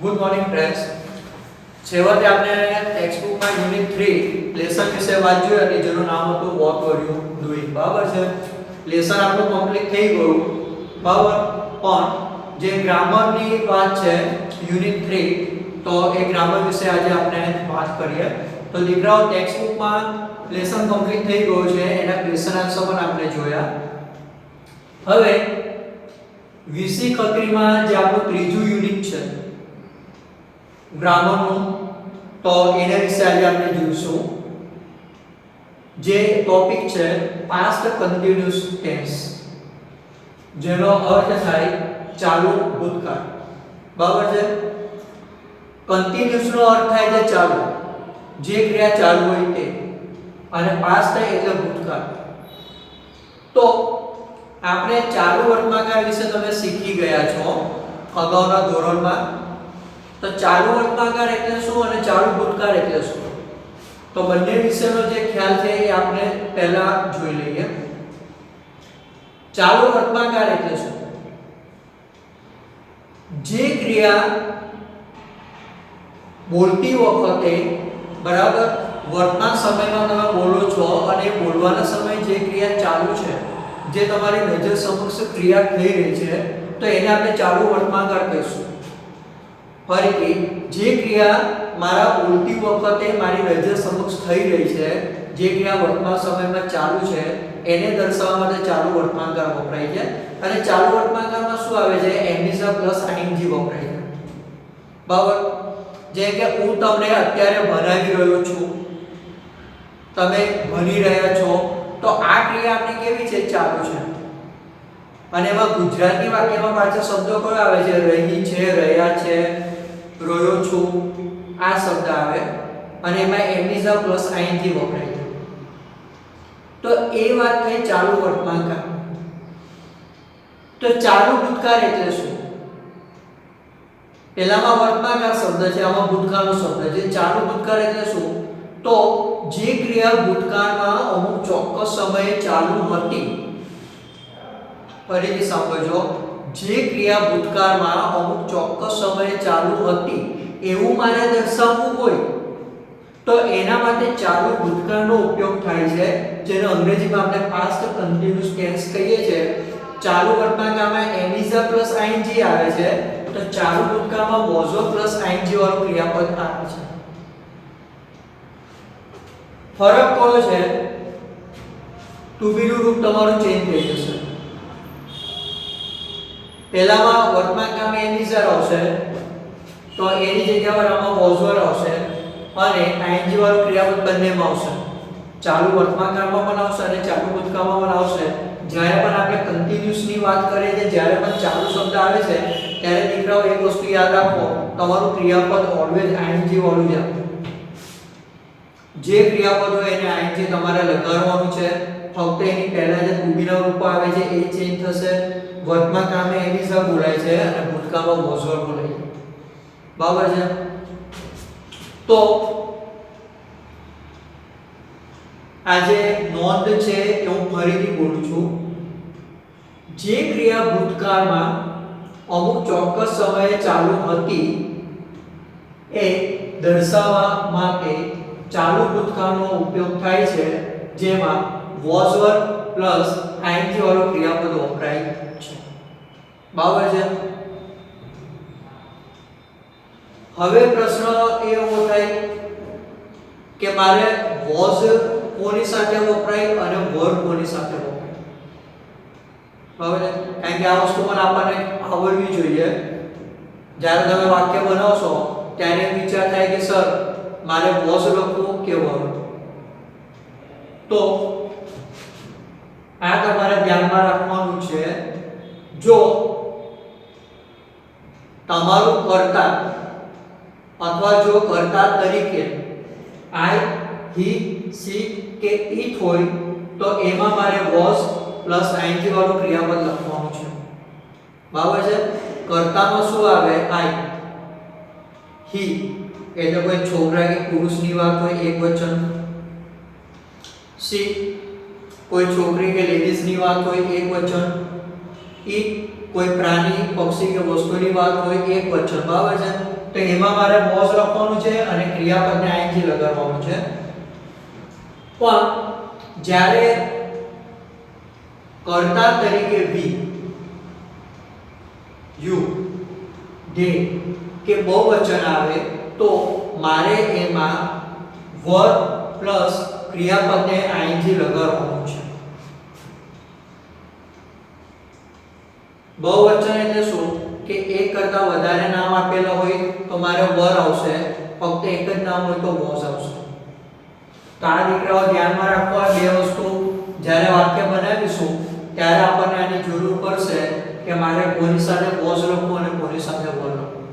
Good morning friends. છેવટે આપણે ટેક્સ્ટબુકમાં unit 3 lesson વિશે વાંચ્યું અને જેનું નામ હતું વોટ વર યુ ડુઈંગ. બરાબર છે. લેસન આપણું કમ્પ્લીટ થઈ ગયું. બરાબર. પણ જે ગ્રામરની વાત છે યુનિટ 3, તો એ ગ્રામર વિશે આજે આપણે વાત કરીએ. તો દીકરાઓ ટેક્સ્ટબુકમાં લેસન કમ્પ્લીટ થઈ ગયું છે, એના ક્વેશ્ચન આન્સર પણ આપણે જોયા. હવે વિષય ખત્રીમાં જે આપણું ત્રીજું યુનિટ છે ગ્રામરનું, તો એના વિશે આજે આપણે જોઈશું. જે ટોપિક છે પાસ્ટ કન્ટિન્યુઅસ ટેન્સ, જેનો અર્થ થાય ચાલુ ભૂતકાળ. બરાબર છે. કન્ટિન્યુઅસ નો અર્થ થાય છે ચાલુ, જે ક્રિયા ચાલુ હોય તે, અને પાસ્ટ થાય એટલે ભૂતકાળ. તો આપણે ચાલુ વર્તમાનકાળ વિશે તમે શીખી ગયા છો અગાઉના ધોરણમાં. તો ચાલુ વર્તમાનકાળ એટલે શું અને ચાલુ ભૂતકાળ એટલે શું, તો બંને વિશેનો જે ખ્યાલ છે એ આપણે પહેલા જોઈ લઈએ. ચાલુ વર્તમાનકાળ એટલે શું? જે ક્રિયા બોલતી વખતે, બરાબર, વર્તમાન સમયમાં તમે બોલો છો અને બોલવાના સમયે જે ક્રિયા ચાલુ છે, જે તમારી નજર સમક્ષ ક્રિયા થઈ રહી છે, તો એને આપણે ચાલુ વર્તમાનકાળ કહીશું. ફરીથી, જે ક્રિયા મારા બોલતી વખતે મારી નજર સમક્ષ થઈ રહી છે, જે ક્રિયા વર્તમાન સમયમાં ચાલુ છે, એને દર્શાવવા માટે ચાલુ વર્તમાનકાળ વપરાય છે. અને ચાલુ વર્તમાનકાળમાં શું આવે છે? એમિઝા પ્લસ આઈએનજી વપરાય છે. બરાબર. જેમ કે હું તમને અત્યારે ભણાવી રહ્યો છું, તમે ભણી રહ્યા છો, તો આ ક્રિયા આપણી કેવી છે? ચાલુ છે. અને એમાં ગુજરાતી વાક્યમાં પાછા શબ્દો કયો આવે છે? રહી છે, રહ્યા છે, રહ્યો છું, આ શબ્દ આવે. અને એમાં એમિઝા પ્લસ આઈએનજી વપરાય છે. તો એ વાત થઈ ચાલુ વર્તમાનકાળ. તો ચાલુ ભૂતકાળ એટલે શું? પહેલામાં વર્તમાનકાળ શબ્દ છે, આમાં ભૂતકાળનો શબ્દ છે. ચાલુ ભૂતકાળ એટલે શું? તો જે ક્રિયા ભૂતકાળમાં અમુક ચોક્કસ સમયે ચાલુ હતી, ફરીથી સાંભળજો, જે ક્રિયા ભૂતકાળમાં અમુક ચોક્કસ સમયે ચાલુ હતી એવું મારે દર્શાવવું હોય, તો એના માટે ચાલુ ભૂતકાળનો ઉપયોગ થાય છે, જેને અંગ્રેજીમાં આપણે પાસ્ટ કન્ટિન્યુઅસ ટેન્સ કહીએ છીએ. ચાલુ વર્તમાનકાળમાં એમિઝા પ્લસ આઈએનજી આવે છે, તો ચાલુ ભૂતકાળમાં વોઝ પ્લસ આઈએનજી વાળું ક્રિયાપદ આવે છે. ફરક કયો છે? ટુ બી નું રૂપ તમારું ચેન્જ થઈ જશે. પહેલામાં વર્તમાનકાળમાં એમિઝા આવશે, તો એની જગ્યા પર આમાં વોઝ આવશે, અને આઈએનજી વાળું ક્રિયાપદ બંનેમાં આવશે. ચાલુ વર્તમાનકાળમાં પણ આવશે અને ચાલુ ભૂતકાળમાં પણ આવશે. જ્યારે પણ આપણે કન્ટિન્યુઅસ ની વાત કરીએ છીએ, જ્યારે પણ ચાલુ શબ્દ આવે છે, ત્યારે દીકરાઓ એક વસ્તુ યાદ રાખો, તમારું ક્રિયાપદ ઓલવેઝ આઈએનજી વાળું જ આવે. જે ક્રિયાપદ હોય એને આઈએનજી તમારે લગાડવાનું છે. ફક્ત એની પહેલા જે ટુ બી ના રૂપ આવે છે એ ચેન્જ થશે. વર્તમાનકાળમાં એમિઝા બોલાય છે અને ભૂતકાળમાં વોઝ બોલાય છે. બરાબર છે. તો આજે નોંધ છે એ હું ફરીથી બોલું છું. જે ક્રિયા ભૂતકાળમાં અમુક ચોક્કસ સમયે ચાલુ હતી એ દર્શાવવા માટે ચાલુ ભૂતકાળનો ઉપયોગ થાય છે, જેમાં વોઝ પ્લસ આઈએનજી વાળું ક્રિયાપદ વપરાય છે. બરાબર છે. હવે પ્રશ્ન એ ઉભો થાય કે મારે વોઝ કોની સાથે વપરાય અને વર કોની સાથે વપરાય? બરાબર છે. કારણ કે આ વસ્તુ પણ આપણને આવડવી જોઈએ. જ્યારે તમે વાક્ય બનાવશો ત્યારે વિચાર થાય કે સર મારે વોઝ લખવું કે વર. તો આ તમારે ધ્યાનમાં રાખવાનું છે. જો તમારું કર્તા અથવા જો કર્તા તરીકે આઈ, હી, સી કે ઈટ હોય, તો એમાં મારે વોઝ પ્લસ આઈએનજી વાળું ક્રિયાપદ લખવાનું છે. બરાબર છે. કર્તામાં શું આવે? આઈ. હી એટલે કોઈ છોકરા કે પુરુષની વાત હોય, એકવચન. સી કોઈ છોકરી કે લેડીઝની વાત હોય, એકવચન. ઈટ કોઈ પ્રાણી પક્ષી કે વસ્તુની વાત હોય એક વચન, બરાબર છે? તો એમાં મારે વોઝ લખવાનું છે અને ક્રિયાપદને આઈએનજી લગાડવાનું છે. પણ જ્યારે કર્તા તરીકે વી, યુ, ધે કે બહુવચન આવે તો મારે એમાં વર્બ પ્લસ ક્રિયાપદને આઈએનજી લગાડવાનું છે. બહુવચન એટલે શું કે એક કરતા વધારે નામ આપેલા હોય તો મારે વર આવશે, ફક્ત એક જ નામ હોય તો વોઝ આવશે. તો આ દીકરાઓ ધ્યાનમાં રાખવા બે વસ્તુ જ્યારે વાક્ય બનાવીશું ત્યારે આપણને આની જરૂર પડશે કે મારે કોની સાથે વોઝ લખવું અને કોની સાથે વર લખવું.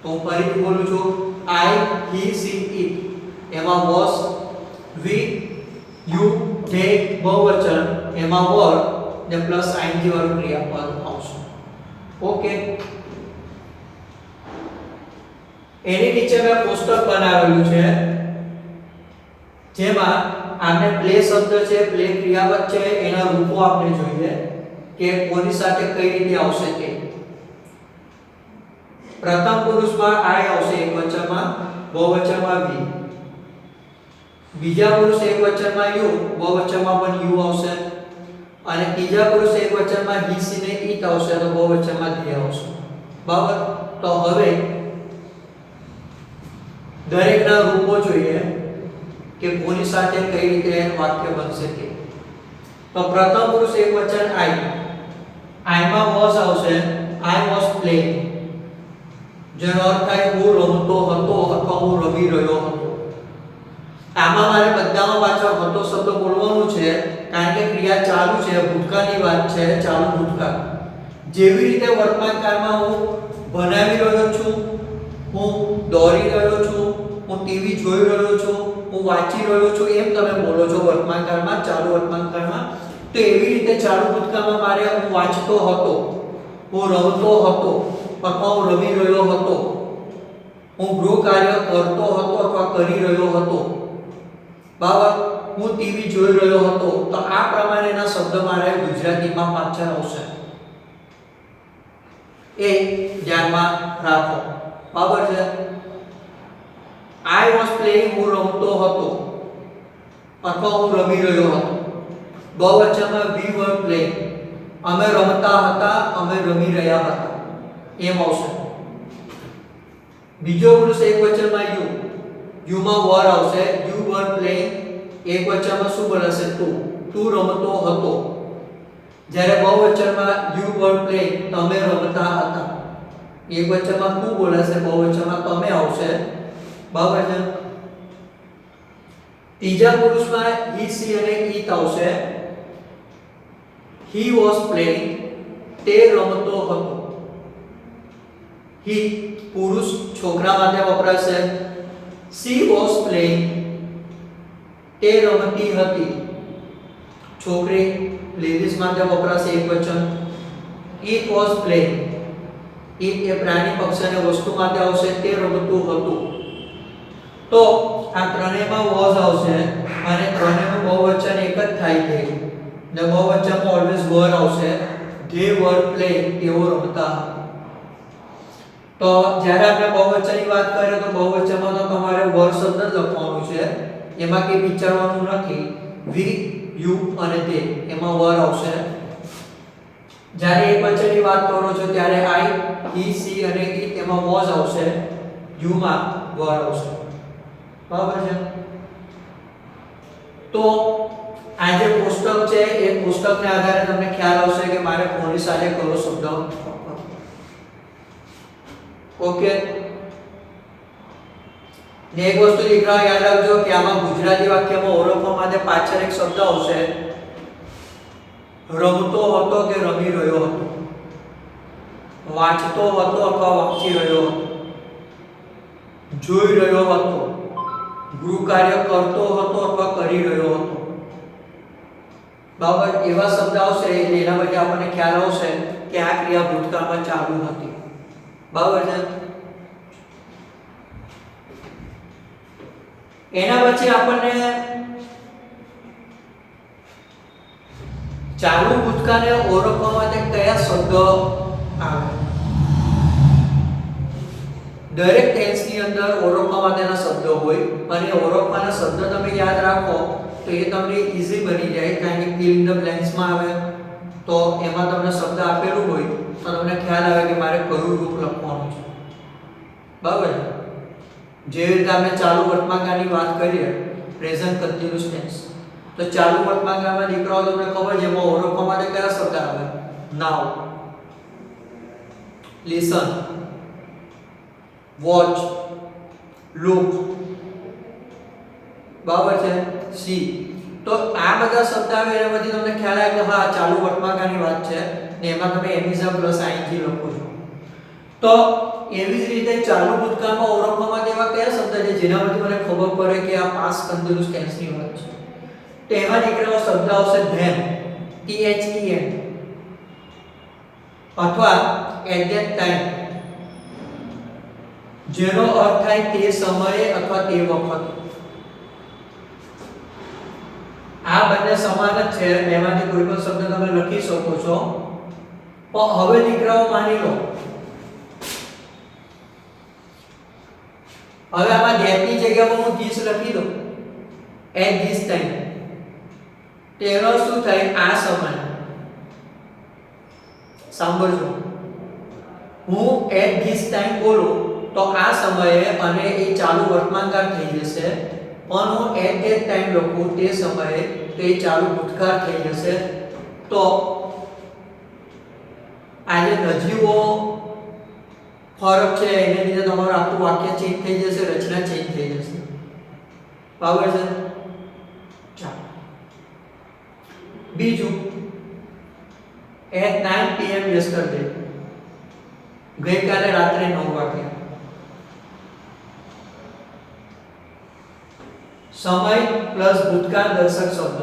તો હું ફરીથી બોલું છું, આઈ, હી, સી, ઇટ એમાં વોઝ, વી, યુ, ધે બહુવચન એમાં વર ને પ્લસ આઈએનજી વાળું ક્રિયાપદ આવશે. ઓકે, એની નીચે મેં કોષ્ટક બનાવેલું છે જેમાં આપણે પ્લે શબ્દ છે, પ્લે ક્રિયાપદ છે, એના રૂપો આપણે જોઈએ કે કોની સાથે કઈ રીતે આવશે તે. પ્રથમ પુરુષમાં આઈ આવશે એકવચનમાં, બહુવચનમાં વી. બીજા પુરુષ એકવચનમાં યુ, બહુવચનમાં પણ યુ આવશે. અને ત્રીજા પુરુષ એકવચનમાં હી, સી ને ઇટ આવશે તો બહુવચનમાં ધે આવશે. બરાબર? તો હવે દરેકના રૂપો જોઈએ કે કોની સાથે કઈ રીતે વાક્ય બનશે તે. તો પ્રથમ પુરુષ એકવચન આઈ, આઈમાં વોઝ આવશે, આઈ વોઝ પ્લેઇંગ, જેનો અર્થ થાય હું રમતો હતો અથવા હું રમી રહ્યો હતો. આમાં મારે બધામાં પાછળ હતો શબ્દ બોલવાનું છે કારણ કે ક્રિયા ચાલુ છે, ભૂતકાળની વાત છે, ચાલુ ભૂતકાળ. જેવી રીતે વર્તમાનકાળમાં હું ભણાવી રહ્યો છું, હું દોડી રહ્યો છું, હું ટીવી જોઈ રહ્યો છું, હું વાંચી રહ્યો છું, એમ તમે બોલો છો વર્તમાનકાળમાં, ચાલુ વર્તમાનકાળમાં. તો એવી રીતે ચાલુ ભૂતકાળમાં મારે હું વાંચતો હતો, હું રમતો હતો અથવા હું રમી રહ્યો હતો, હું ગૃહ કાર્ય કરતો હતો અથવા કરી રહ્યો હતો, બરાબર, હું ટીવી જોઈ રહ્યો હતો. તો આ પ્રમાણેના શબ્દ મારે ગુજરાતીમાં પાછળ આવશે, એ ધ્યાનમાં રાખો. બરાબર છે? આઈ વોઝ પ્લેઇંગ, હું રમતો હતો અથવા હું રમી રહ્યો હતો. બહુવચનમાં વી વર પ્લેઇંગ, અમે રમતા હતા, અમે રમી રહ્યા હતા, એમ આવશે. બીજો પુરુષ એકવચનમાં યુ, યુમાં વર આવશે, યુ વર પ્લેઇંગ. એકવચનમાં શું બોલાશે? તું, તું રમતો હતો. જ્યારે બહુવચનમાં યુ વર પ્લેઇંગ, તમે રમતા હતા. એકવચનમાં તું બોલાશે, બહુવચનમાં તમે આવશે. બરાબર છે? ત્રીજા પુરુષમાં હી, સી અને ઇટ આવશે. હી વોઝ પ્લેઇંગ, તે રમતો હતો. હી પુરુષ છોકરા માટે વપરાશે. સી વોઝ પ્લેઇંગ, તે રમતી હતી. છોકરી લેડીઝ માટે વપરાશે એકવચન. ઇટ વોઝ પ્લેઇંગ, ઇટ એ પ્રાણી પક્ષી અને વસ્તુ માટે આવશે, તે રમતું હતું. તો આ ત્રણેયમાં વોઝ આવશે અને ત્રણેયનું બહુવચન એક જ થાય છે. ને બહુવચનમાં ઓલવેઝ વર આવશે. ધે વર પ્લેઇંગ, તેઓ રમતા. તો જ્યારે આપણે બહુવચનની વાત કરીએ તો બહુવચનમાં તો તમારે વર શબ્દ જ લખવાનું છે, એમાં કંઈ વિચારવાનું નથી. વી, યુ અને તે, એમાં વર આવશે. જ્યારે એકવચનની વાત કરો છો ત્યારે આઈ, હી, સી અને ઇટ એમાં વોઝ આવશે, યુ માં વર આવશે. બરાબર છે? તો આ જે કોષ્ટક છે એ કોષ્ટકને આધારે તમને ખ્યાલ આવશે કે મારે કોની સાથે કયો શબ્દ. ઓકે, ને એક વસ્તુ દીકરા યાદ રાખજો કે આમાં ગુજરાતી વાક્યમાં ઓળખવા માટે પાછળ એક શબ્દ આવશે, રમતો હતો કે રમી રહ્યો હતો, વાંચતો હતો અથવા વાંચી રહ્યો હતો, જોઈ રહ્યો હતો, ગૃહ કાર્ય કરતો હતો અથવા કરી રહ્યો હતો. બરાબર? એવા શબ્દ આવશે એટલે એના પછી આપણને ખ્યાલ આવશે કે આ ક્રિયા ભૂતકાળમાં ચાલુ હતી. બરાબર છે? એના પછી આપણને ચાલુ ભૂતકાળને ઓળખવા માટે કયા શબ્દ આવે? દરેક ટેન્સની અંદર ઓળખવા માટેના શબ્દો હોય અને ઓળખવાના શબ્દ તમે યાદ રાખો તો એ તમને ઈઝી બની જાય, કારણ કે ફિલ ઇન ધ બ્લેન્ક્સ માં આવે તો એમાં તમને શબ્દ આપેલું હોય તો તમને ખ્યાલ આવે કે મારે કયું રૂપ લખવાનું છે. બરાબર? જેવી રીતે આપણે ચાલુ વર્તમાનકાળની વાત કરીએ, પ્રેઝન્ટ કન્ટિન્યુઅસ ટેન્સ, તો ચાલુ વર્તમાનકાળમાં દીકરાઓ તમને ખબર છે એમાં ઓળખવા માટે કયા શબ્દ આવે? નાઉ, લિસન, વોચ, લુક, બરાબર છે, સી. તો આ બધા શબ્દ આવે એનામાંથી તમને ખ્યાલ આવે કે હા ચાલુ વર્તમાનકાળની વાત છે ને એમાં તમે એમિઝા પ્લસ આઈએનજી લખો છો. તો એવી જ રીતે ચાલુ ભૂતકાળમાં ઓળખવા માટે એવા કયા શબ્દ છે જેનામાંથી મને ખબર પડે કે આ પાસ્ટ કન્ટિન્યુઅસ ટેન્સની વાત છે? તો એમાં દીકરાઓ શબ્દ આવશે ધેન, THEN, અથવા એટ ધેટ ટાઈમ, જેનો અર્થ થાય તે સમયે અથવા તે વખતે. આ બંને સમાન જ છે, એમાંથી કોઈ પણ શબ્દ તમે લખી શકો છો. પણ હવે દીકરાઓ માની લો હવે આમાં ધેટની જગ્યામાં હું ધીસ લખી દઉં, એટ ધીસ ટાઈમ, તેનો શું થાય? આ સમય. સાંભળજો, હું એટ ધીસ ટાઈમ બોલું તો આ સમયે અને એ ચાલુ વર્તમાનકાળ થઈ જશે, પણ હું એટ ધેટ ટાઈમ લખું તે સમયે તો એ ચાલુ ભૂતકાળ થઈ જશે. તો આજે નજીવો ફરક છે એને લીધે તમારું આખું વાક્ય ચેન્જ થઈ જશે, રચના ચેન્જ થઈ જશે. બરાબર છે? ચાલો બીજું, at 9 pm yesterday, ગઈકાલે રાત્રે 9 વાગે. સમય પ્લસ ભૂતકાળ દર્શક શબ્દ.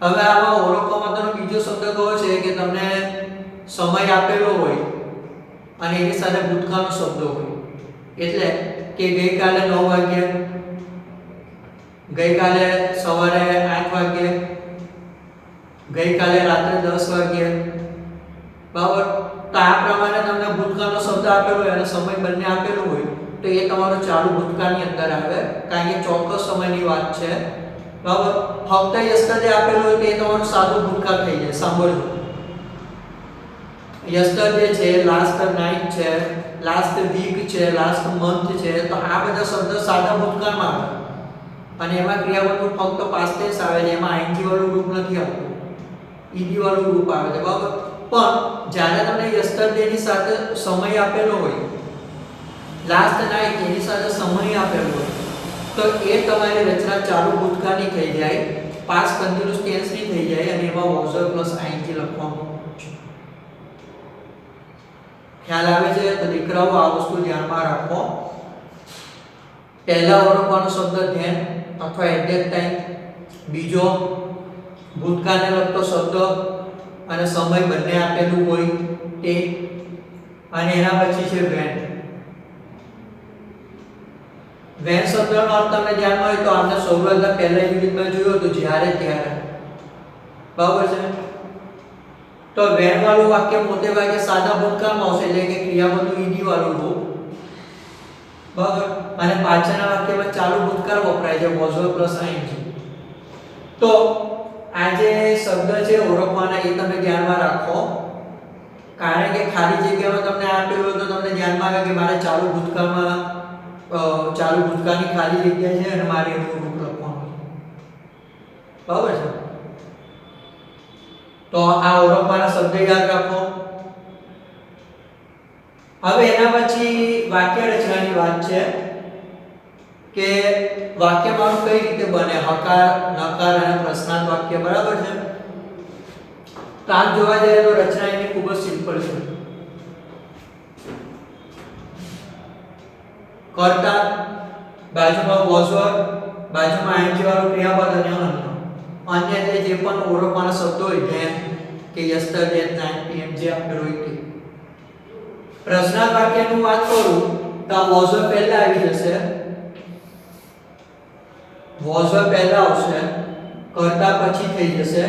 હવે આમાં ઓળખવા માટેનો બીજો શબ્દ કયો છે કે તમને સમય આપેલો હોય અને એની સાથે ભૂતકાળનો શબ્દ હોય. એટલે કે ગઈકાલે 9 વાગે, ગઈકાલે સવારે 8 વાગે, ગઈકાલે રાત્રે 10 વાગે. બરાબર? તો આ પ્રમાણે તમને ભૂતકાળનો શબ્દ આપેલો હોય અને સમય બંને આપેલું હોય તો એ તમારો ચાલુ ભૂતકાળની અંદર આવે, કારણ કે ચોક્કસ સમયની વાત છે. બરાબર? ફક્ત યસ્ટરડે આપેલું હોય તો એ તમારું સાદું ભૂતકાળ થઈ જાય. સાંભળજો, યસ્ટરડે છે, લાસ્ટ નાઇટ છે, લાસ્ટ વીક છે, લાસ્ટ મંથ છે, તો આ બધા શબ્દ સાદા ભૂતકાળમાં આવે અને એમાં ક્રિયાપદનું ફક્ત પાસ્ટ ટેન્સ આવે છે, એમાં આઈએનજી વાળું રૂપ નથી આવતું, ઈડી વાળું રૂપ આવે છે. બરાબર? પણ જ્યારે તમને યસ્ટરડે ની સાથે સમય આપેલો હોય, લાસ્ટ નાઇટ એની સાથે સમય આપેલો હોય તો એ તમારી રચના ચાલુ ભૂતકાળની થઈ જાય, પાસ્ટ કન્ટિન્યુઅસ ટેન્સની થઈ જાય અને એમાં વોઝ પ્લસ આઈએનજી લખવાનું. ખ્યાલ આવે છે? તો દીકરાઓ આ વસ્તુ ધ્યાનમાં રાખો. પહેલા ઓળખવાનો શબ્દ ધેન અથવા એટ ધેટ ટાઈમ, બીજો ભૂતકાળને લગતો શબ્દ અને સમય બંને આપેલું હોય તે, અને એના પછી છે વેન. વેન શબ્દનો અર્થ તમને ધ્યાનમાં હોય તો આપણે શરૂઆતના પહેલા યુનિટમાં જોયો તો જ્યારે ત્યારે. બરાબર છે? તો વેન વાળું વાક્ય મોટે ભાગે સાદા ભૂતકાળમાં આવશે, એટલે કે ક્રિયાપદનું ઈડી વાળું રૂપ. બરાબર? અને પાછળના વાક્યમાં ચાલુ ભૂતકાળ વપરાય છે, વોઝ પ્લસ આઈએનજી. તો આ જે શબ્દ છે ઓળખવાના એ તમે ધ્યાનમાં રાખો, કારણ કે ખાલી જગ્યામાં તમને આપેલું હોય તો તમને ધ્યાનમાં આવે કે મારે ચાલુ ભૂતકાળની ખાલી જગ્યા છે અને મારે એનું રૂપ લખવાનું. બરાબર છે? તો આ ઓળખવાના શબ્દ યાદ રાખો. હવે એના પછી વાક્ય રચનાની વાત છે કે વાક્ય મારું કઈ રીતે બને, હકાર, નકાર અને પ્રશ્નાર્થ વાક્ય. બરાબર છે? તો આમ જોવા જઈએ તો રચના એની ખૂબ જ સિમ્પલ છે. કર્તા, બાજુમાં વોઝ, બાજુમાં આઈએનજી વાળું ક્રિયાપદ અને અન્ય જે પણ ઓળખવાના શબ્દો હોય ધેન કે યસ્ટરડે, 9 pm જે આપેલું હોય તે. પ્રશ્નાર્થ વાક્યની વાત કરું તો વોઝ પહેલા આવી જશે, વોઝ પહેલા આવશે, કર્તા પછી થઈ જશે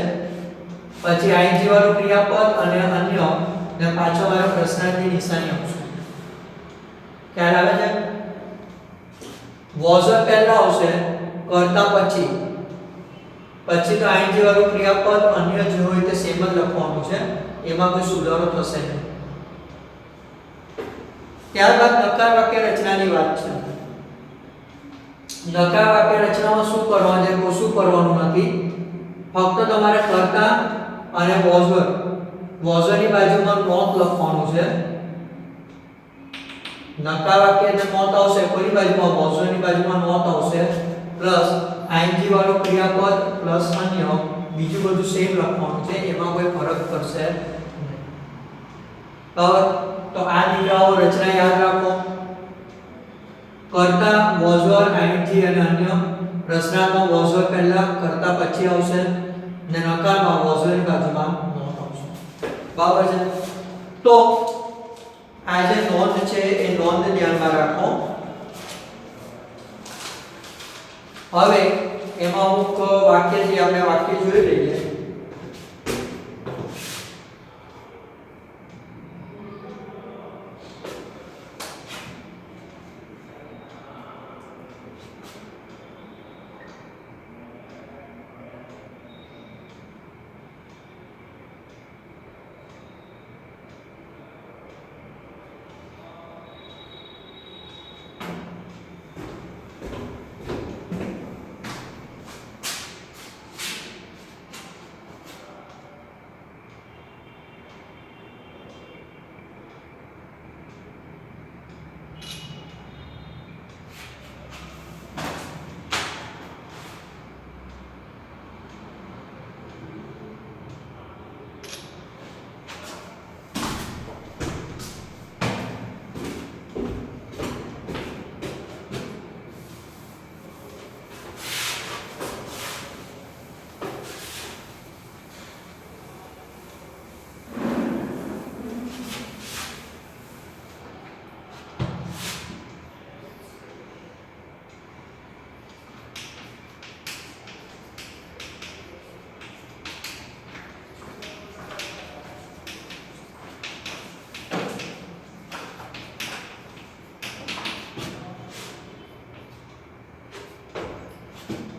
પછી આઈએનજી વાળું ક્રિયાપદ અને અન્ય ને પાછો મારો પ્રશ્નાર્થની નિશાની આવશે. ખ્યાલ આવે છે? વોઝ પહેલા આવશે, કરતા પછી તો આઈએનજી વાળું ક્રિયાપદ અન્ય જે હોય તે સેમ જ લખવાનું છે, એમાં કોઈ સુધારો થશે નહીં. ત્યારબાદ નકાર વાક્ય રચનાની વાત છે. નકાર વાક્ય રચનામાં શું કરવાનું છે, કશું કરવાનું નથી. ફક્ત તમારે કર્તા અને વોઝરની બાજુમાં નોટ લખવાનું છે. નકાર વાક્ય એટલે નોટ આવશે, કોની બાજુમાં? વોઝરની બાજુમાં નોટ આવશે, પ્લસ આઈએનજી વાળું ક્રિયાપદ પ્લસ અન્ય બીજું બધું સેમ લખવાનું છે, એમાં કોઈ ફરક પડશે નહીં. તો આ દીકરાઓ રચના યાદ રાખો. કર્તા, વોઝર, આઈએનજી અને અન્ય. પ્રશ્નાર્થમાં વોઝર પહેલા, કર્તા પછી આવશે, ને નકારમાં વોઝરની બાજુમાં નોટ આવશે. બરાબર છે? તો આ જે નોંધ છે એ નોંધ ધ્યાનમાં રાખો. હવે એમાં અમુક વાક્ય છે, આપણે વાક્ય જોઈ લઈએ.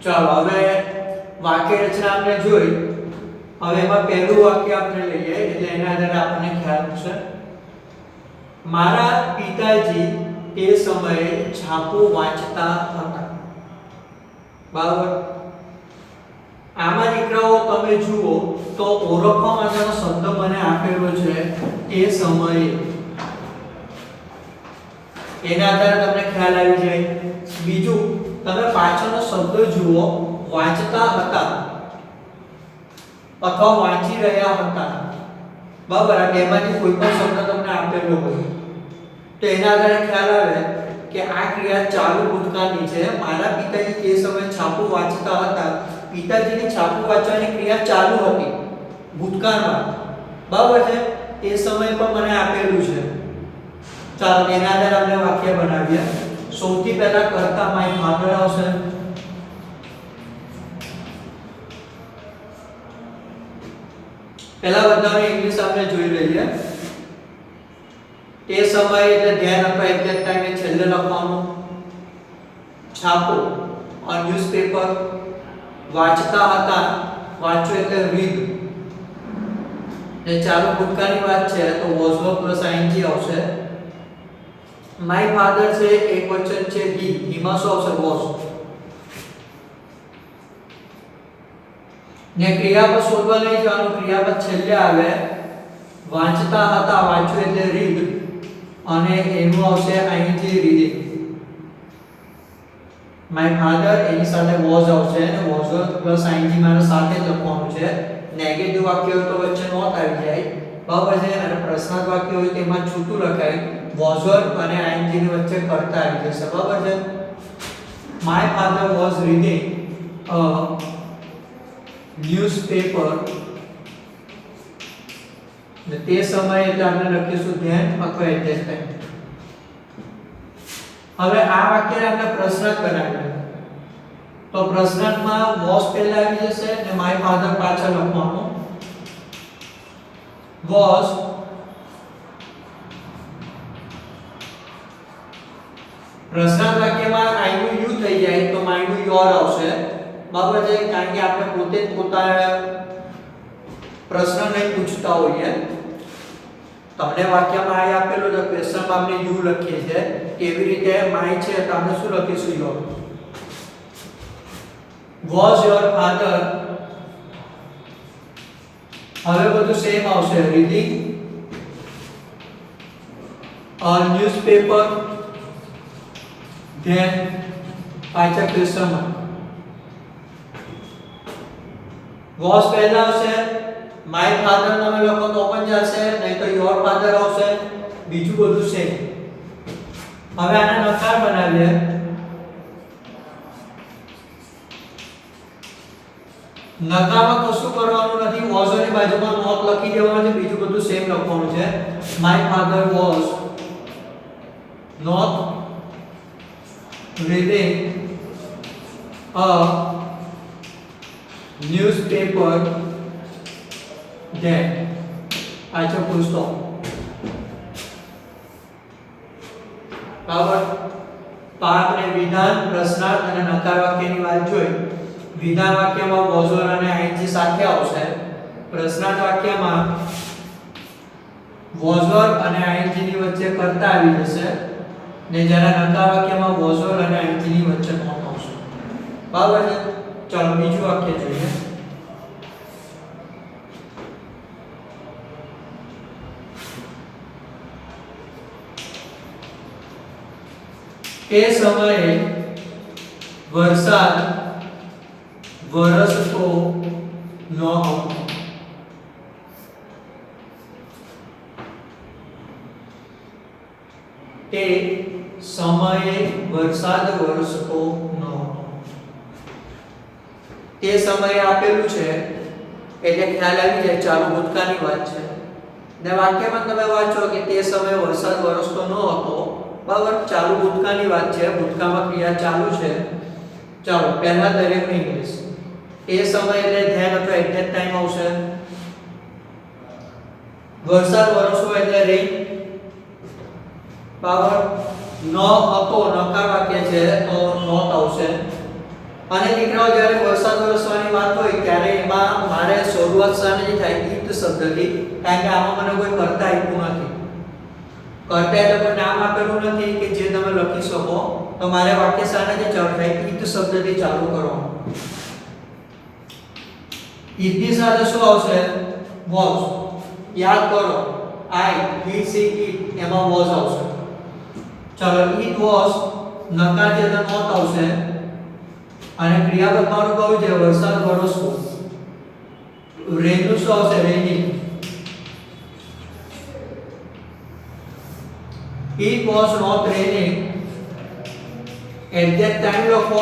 ચાલો હવે વાક્ય રચના આપણે જોઈ. હવે એમાં પહેલું વાક્ય આપણે લઈએ એટલે એના આધારે આપણને ખ્યાલ આવશે. મારા પિતાજી તે સમયે છાપું વાંચતા હતા. બરાબર? આમાં દીકરાઓ તમે જુઓ તો ઓળખવા માટેનો શબ્દ મને આપેલો છે તે સમયે. એના આધારે તમને ખ્યાલ આવી જાય. બીજું તમે પાછળનો શબ્દ જુઓ, વાંચતા હતા અથવા વાંચી રહ્યા હતા. બરાબર? આ બેમાંથી કોઈ પણ શબ્દ તમને આપેલો હોય તો એના આધારે ખ્યાલ આવે કે આ ક્રિયા ચાલુ ભૂતકાળની છે. મારા પિતાજી તે સમયે છાપું વાંચતા હતા. પિતાજીની છાપું વાંચવાની ક્રિયા ચાલુ હતી ભૂતકાળમાં. બરાબર છે? તે સમય પણ મને આપેલું છે. ચાલો એના આધારે આપણે વાક્ય બનાવીએ. સૌથી પહેલા કર્તા માય ફાધર આવશે. પહેલા બધાને ઇંગ્લિશ આપણે જોઈ લઈએ. તે સમયે એટલે ધ્યાન આપો, એક્ઝેક્ટ ટાઈમે છેલ્લે લખવાનું. છાપો ઓન ન્યૂઝપેપર. વાંચતા હતા, વાંચો એટલે રીડ. ને ચાલુ ભૂતકાળની વાત છે તો વોઝ પ્લસ આઈએનજી આવશે. માય ફાધર છે એક વચન છે હી, હીમાં શું આવશે? વોઝ. ને ક્રિયાપદ શોધવા લઈ જવાનું. ક્રિયાપદ છેલ્લે આવે. વાંચતા હતા, વાંચો એટલે રીડ, અને એનું આવશે આઈએનજી રીડિંગ. માય ફાધર એની સાથે વોઝ આવશે, અને વોઝ પ્લસ આઈએનજી મારે સાથે જ લખવાનું છે. નેગેટિવ વાક્ય હોય તો વચ્ચે નોટ આવી જાય. બરાબર છે? અને પ્રશ્નાર્થ વાક્ય હોય તેમાં છૂટું લખાય. વોઝર અને આઈએનજી ની વચ્ચે કરતા આવી જશે. બરાબર છે? My father was reading a newspaper. તે સમયે એટલે આપણે લખીશું ધ્યાન અથવા એડજસ્ટ ટાઈમ. હવે આ વાક્યને આપણે પ્રશ્નાર્થ બનાવીએ. તો પ્રશ્નાર્થમાં વોઝ પહેલા આવી જશે અને માય ફાધર પાછળ લખવાનું. was પ્રશ્નાર્થ વાક્યમાં I નું you થઈ જાય તો my નું your આવશે બરાબર છે કારણ કે આપણે પોતે જ પોતાના પ્રશ્ન નહીં પૂછતા હોઈએ તમને વાક્યમાં I આપેલું છે ક્વેશ્ચનમાં આપણે you લખીએ છીએ કેવી રીતે my છે તો આપણે શું લખીશું your was your father હવે બધું સેમ આવશે reading a newspaper then પાછા ક્વેશ્ચનમાં was પહેલા આવશે my father તમે લખો તો પણ જશે નહીં તો your father આવશે બીજું બધું સેમ હવે આને નકાર બનાવીએ નકારમાં કશું કરવાનું નથી was ની બાજુમાં not લખી દેવાનું છે બીજું બધું સેમ લખવાનું છે my father was not reading a newspaper then પાછો full stop બરાબર આપણે વિધાન પ્રશ્નાર્થ અને નકાર વાક્યની વાત જોઈ વિધાન વાક્યમાં was or અને ing સાથે આવશે પ્રશ્નાર્થ વાક્યમાં was or અને ing ની વચ્ચે કર્તા આવી જશે ને જ્યારે નકાર વાક્યમાં was or અને ing ની વચ્ચે not આવશે બરાબર છે ચાલો બીજું વાક્ય જોઈએ એ સમયે વરસાદ વરસતો ન હતો તે સમયે વરસાદ વરસતો ન હતો તે સમયે આપેલું છે એટલે ખ્યાલ આવી જાય ચાલુ ભૂતકાળની વાત છે ને વાક્યમાં તમે વાંચો કે તે સમયે વરસાદ વરસતો ન હતો બરાબર ચાલુ ભૂતકાળની વાત છે ભૂતકાળમાં ક્રિયા ચાલુ છે ચાલો પહેલા દરેકનું ઇંગ્લિશ એ સમય એટલે ધ્યાન અથવા એક્ઝેક્ટ ટાઈમ આવશે વરસાદ વરસવો એટલે રેન બરાબર ન હતો નકાર વાક્ય છે તો નોટ આવશે અને દીકરાઓ જ્યારે વરસાદ વરસવાની વાત હોય ત્યારે એમાં મારે શરૂઆત શાની થાય ઈટ શબ્દથી કારણ કે આમાં મને કોઈ કર્તા આપ્યું નથી કર્તા એટલે કોઈ નામ આપેલું નથી કે જે તમે લખી શકો તો મારે વાક્ય શાનાથી ચાલુ થાય ઈટ શબ્દથી ચાલુ કરવાનું ઈટની સાથે શું આવશે was યાદ કરો I he she it એમાં was આવશે ચાલો it was નકાર છે તો નોટ આવશે અને ક્રિયાપદ મારું કહું છે વરસાદ વરસવો રેન નું શું આવશે raining it was not raining at that time લખો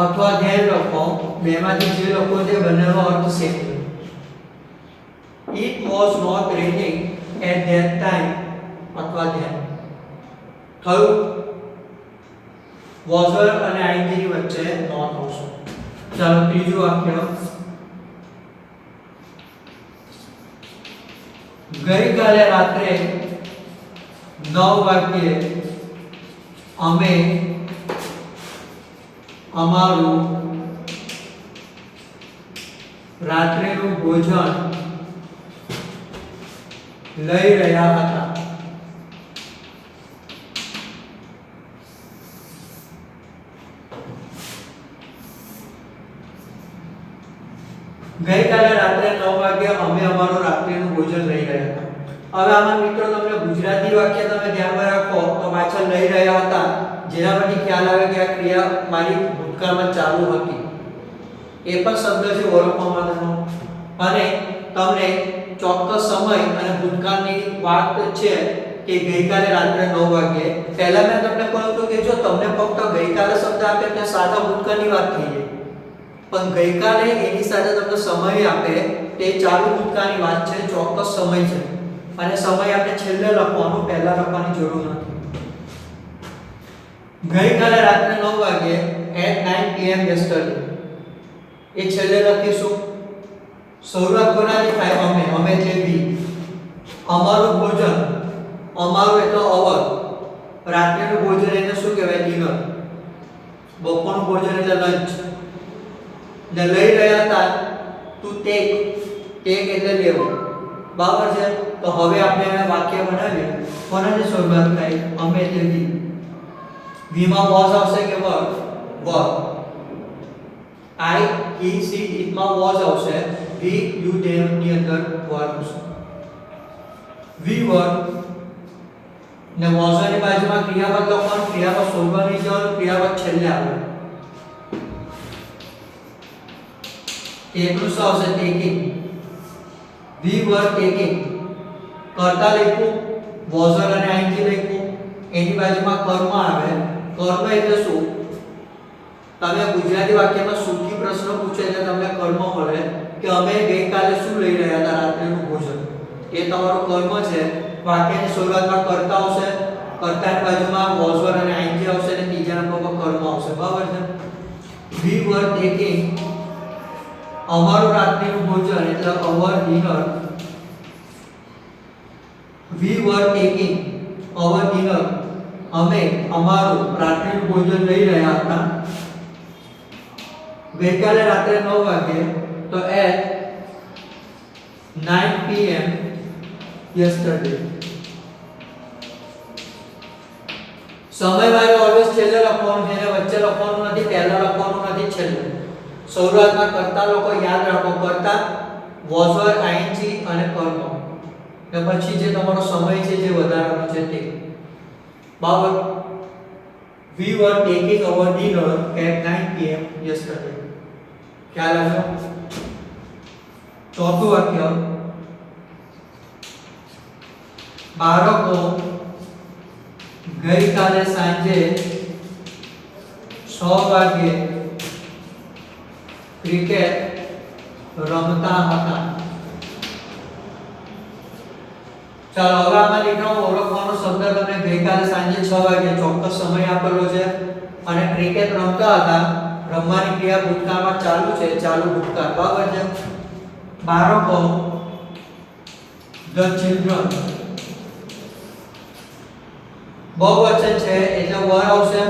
અથવા ધ્યાન લખો બેમાંથી જે લખો તે બંનેનો અર્થ same it was not raining at that time અથવા ધ્યાન થયું was અને ing ની વચ્ચે નોટ આવશે ચાલો ત્રીજું વાક્ય ગઈકાલે રાત્રે 9 વાગ્યે અમે અમારું રાત્રિનું ભોજન લઈ રહ્યા હતા ગઈકાલે રાત્રે 9 વાગ્યે અમે અમારું રાત્રિનું ભોજન લઈ રહ્યા હતા હવે આમાં મિત્રો તમને ગુજરાતી વાક્ય તમે ધ્યાનમાં રાખો તો પાછળ લઈ રહ્યા હતા જેના પરથી ખ્યાલ આવે કે આ ક્રિયા મારી ભૂતકાળમાં ચાલુ હતી એ પણ શબ્દ છે ઓળખવા માટેનો અને તમને ચોક્કસ સમય અને ભૂતકાળની વાત છે કે ગઈકાલે રાત્રે 9 વાગ્યે પહેલા મેં તમને કહ્યું હતું કે જો તમને ફક્ત ગઈકાલે શબ્દ આપે તો સાદા ભૂતકાળની વાત થઈ જાય પણ ગઈકાલે એની સાથે તમને સમય આપે તે ચાલુ ભૂતકાળની વાત છે ચોક્કસ સમય છે અને સમય આપણે છેલ્લે લખવાનો પહેલા લખવાની જરૂર નથી ગઈકાલે રાત્રે 9 વાગ્યે at 9 pm yesterday એ છેલ્લે લખીશું શરૂઆત કોનાથી થાય? અમે એટલે વી. અમારું ભોજન, અમારું એટલે અવર. રાત્રિનું ભોજન એટલે શું કહેવાય? ડિનર. બપોરનું ભોજન એટલે લંચ. ને લઈ રહ્યા હતા ટુ ટેક, ટેક એટલે લેવું. બરાબર છે? તો હવે આપણે વાક્ય બનાવીએ. કોનાથી શરૂઆત થાય? અમે એટલે વી. વીમાં વોઝ આવશે કે verb? Verb. I, he, she, ઇટમાં વોઝ આવશે. વી, યુ, ધેમ ની અંદર વર્બ આવશે. વી વર્બ ને વોઝની બાજુમાં ક્રિયાપદ લખવાનું, ક્રિયાપદ શોધવાની જવાનું, ક્રિયાપદ છેલ્લે આવે. ટેકનું શું આવશે? ટેકિંગ. વી વર ટેકિંગ. કર્તા લખ્યું, વોઝર અને આઈએનજી લખ્યું, એની બાજુમાં કર્મ આવે. કર્મ એટલે શું? તમે ગુજરાતી વાક્યમાં સૂકી પ્રશ્ન પૂછે એટલે તમને કર્મ મળે કે અમે ગઈકાલે શું લઈ રહ્યા હતા રાત્રિનું ભોજન. એ તમારું કર્મ છે. વાક્યની શરૂઆતમાં કર્તા આવશે, કર્તાની બાજુમાં વોઝર અને આઈએનજી આવશે અને ત્રીજા નંબર પર કર્મ આવશે. બરાબર છે? વી વર ટેકિંગ, અમારું રાત્રિનું ભોજન એટલે અવર ડિનર. વી વર ટેકિંગ અવર ડિનર, અમે અમારું રાત્રિનું ભોજન લઈ રહ્યા હતા. ગઈકાલે રાત્રે 9 વાગે, તો at 9 pm yesterday. સમય વાળો ઓલવેઝ છેલ્લે લખવાનું છે, વચ્ચે લખવાનું નથી, પહેલા લખવાનું નથી, છેલ્લે. શરૂઆતમાં કરતા લોકો યાદ રાખો, કરતા વોઝર, આઈએનજી અને કર્મ. ને પછી જે તમારો સમય છે જે વધારાનો છે તે. બરાબર? We were taking our dinner at 9 pm yesterday. ખ્યાલ આવ્યો? ચોથું વાક્ય, બાળકો ગઈકાલે સાંજે 6 વાગે ક્રિકેટ રમતા હતા. ચાલો હવે આમાં દીકરાઓ ઓળખવાનો શબ્દ તમને ગઈકાલે સાંજે 6 વાગે ચોક્કસ સમય આપેલો છે અને ક્રિકેટ રમતા હતા. રમવાની ક્રિયા ભૂતકાળમાં ચાલુ છે, ચાલુ ભૂતકાળ. બરાબર છે? બાળકો ધ ચિલ્ડ્રન, બહુવચન છે એટલે વર આવશે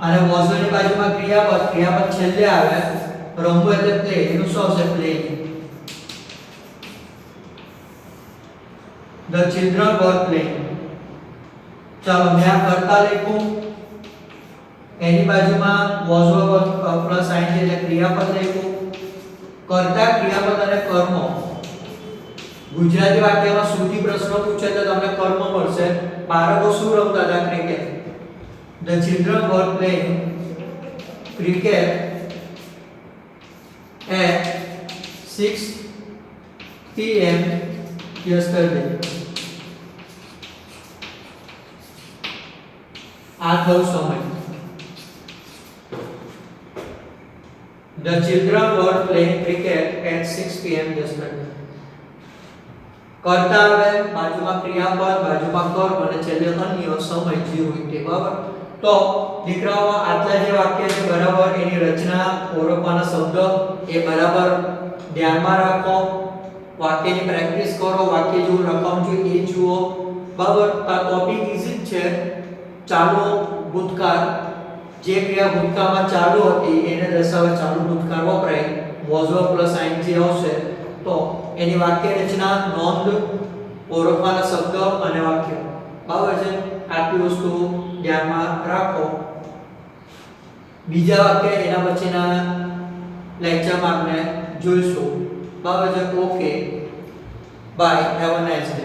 અને વોઝની બાજુમાં ક્રિયાપદ, ક્રિયાપદ છેલ્લે આવે. રમવું એટલે પ્લે, એનું શું આવશે? Playing. The children were playing. ચાલો મેં આ કરતા લખ્યું, એની બાજુમાં was પ્લસ આઈએનજી એટલે ક્રિયાપદ લખ્યું. કરતા, ક્રિયાપદ અને કર્મ. ગુજરાતી વાક્યમાં શ્રુતિ પ્રશ્ન પૂછે તો તમને કર્મ મળશે. બાળકો શું રમતા હતા? Cricket. The children were playing cricket at 6 pm yesterday. આ થયો સમય. The children were playing cricket at 6 pm yesterday. કરતા આવે, બાજુમાં ક્રિયાપદ, બાજુમાં કર્મ અને છેલ્લે અન્ય સમય જે હોય તે. બરાબર? તો દીકરાઓ આટલા જે વાક્ય છે બરાબર, એની રચના, ઓળખવાના શબ્દ એ બરાબર ધ્યાનમાં રાખો. વાક્યની પ્રેક્ટિસ કરો, વાક્ય જેવું લખવાનું છે એ જુઓ. બરાબર? આ ટોપિક ઈઝી જ છે. ચાલુ ભૂતકાળ, જે ક્રિયા ભૂતકાળમાં ચાલુ હતી એને દર્શાવવા ચાલુ ભૂતકાળ વપરાય. વોઝ પ્લસ આઈએનજી આવશે તો એની વાક્ય રચના, નોંધ, ઓળખવાના શબ્દ અને વાક્ય. બરાબર છે? આટલી વસ્તુ ધ્યાનમાં રાખો. બીજા વાક્ય એના પછીના લેક્ચરમાં આપણે જોઈશું. બરાબર છે? Okay, bye, have a nice day.